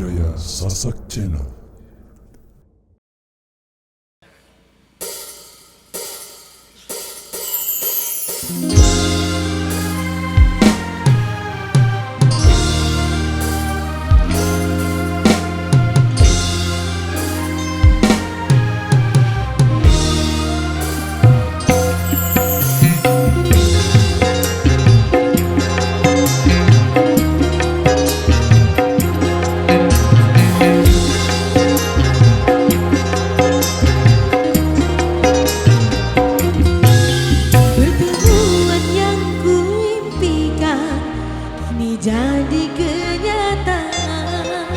Budaya Sasak Channel. Jadi kenyataan,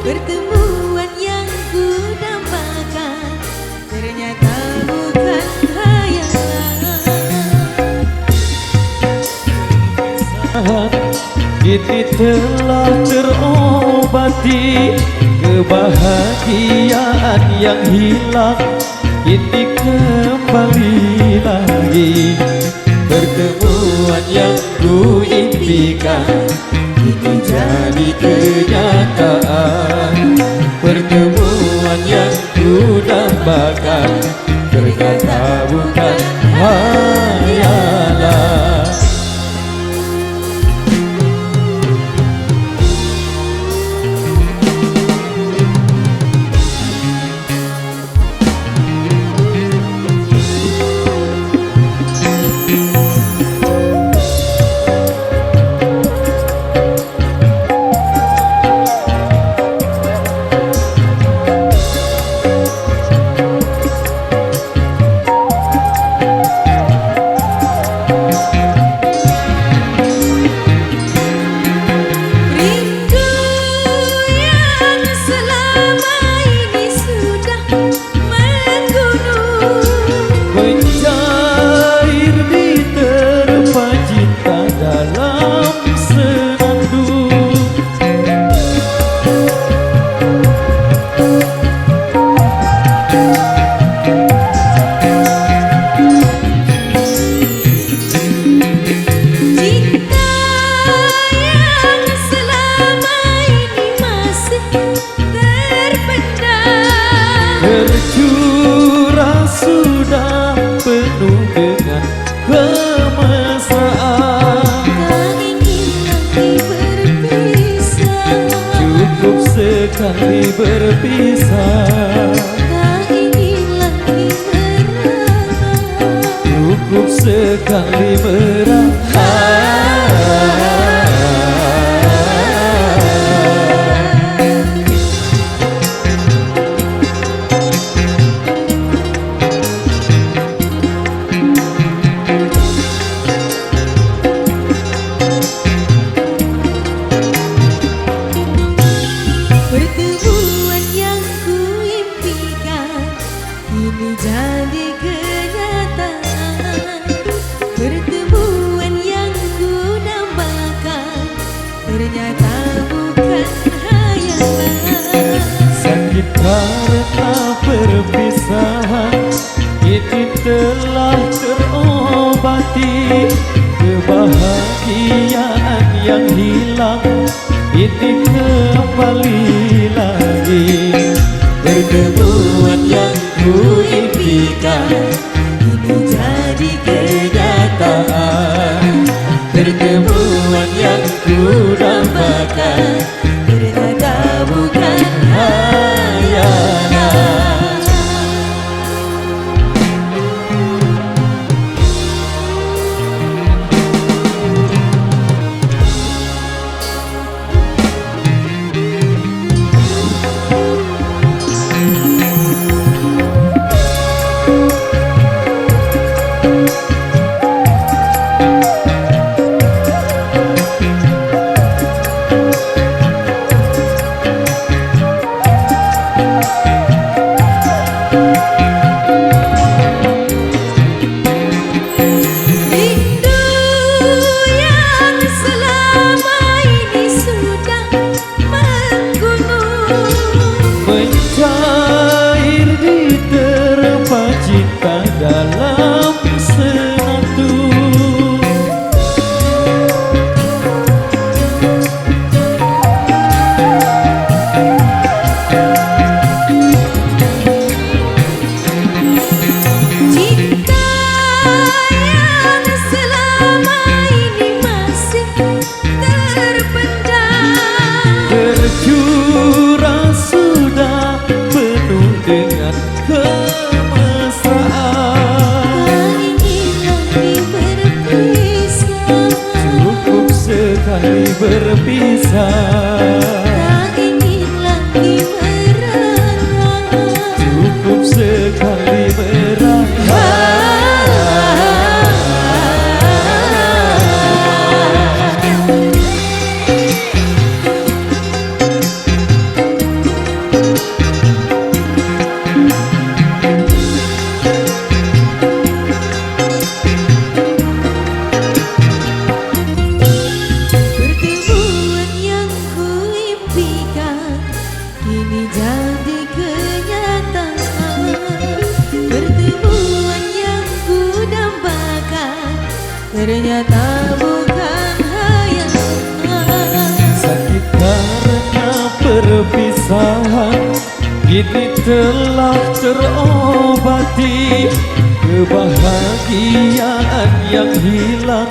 pertemuan yang ku dambakan ternyata bukan khayalan. Ini telah terobati kebahagiaan yang hilang, ini kembali lagi. Pertemuan yang ku impikan ini jadi kenyataan. Pertemuan yang ku dambakan ternyata bukan hayalan. Tercurah sudah penuh dengan kemesraan. Tak ingin lagi berpisah, Cukup sekali berpisah. tak ingin lagi merana. Cukup sekali merana. Pertemuan yang ku impikan ini jadi kenyataan. Pertemuan yang ku dambakan ternyata bukan hayalan. Sakit karena perpisahan ini telah terobati. Kebahagiaan yang hilang ini kembali lagi. Pertemuan yang ku impikan ini jadi kenyataan. Pertemuan yang ku dambakan ternyata bukan hayalan. berpisah. Tak ingin lagi merana, Cukup sekali pertemuan yang kuimpikan kini jadi kenyataan. Pertemuan yang kudambakan ternyata bukan hayalan. sakit karena perpisahan, kini telah terobati. Kebahagiaan yang hilang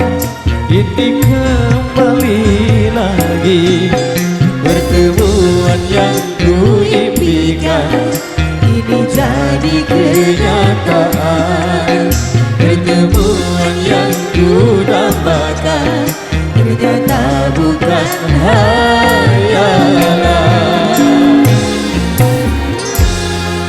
kini kembali lagi. Pertemuan yang kuimpikan kini jadi kenyataan. Pertemuan yang kudambakan ternyata bukan hayalan.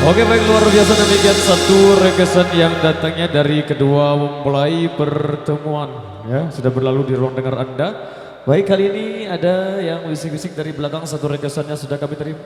Oke, baik, luar biasa, demikian satu rekesan yang datangnya dari kedua mempelai pertemuan, ya, sudah berlalu di ruang dengar Anda. Baik, kali ini ada yang bisik-bisik dari belakang, satu rekesannya sudah kami terima.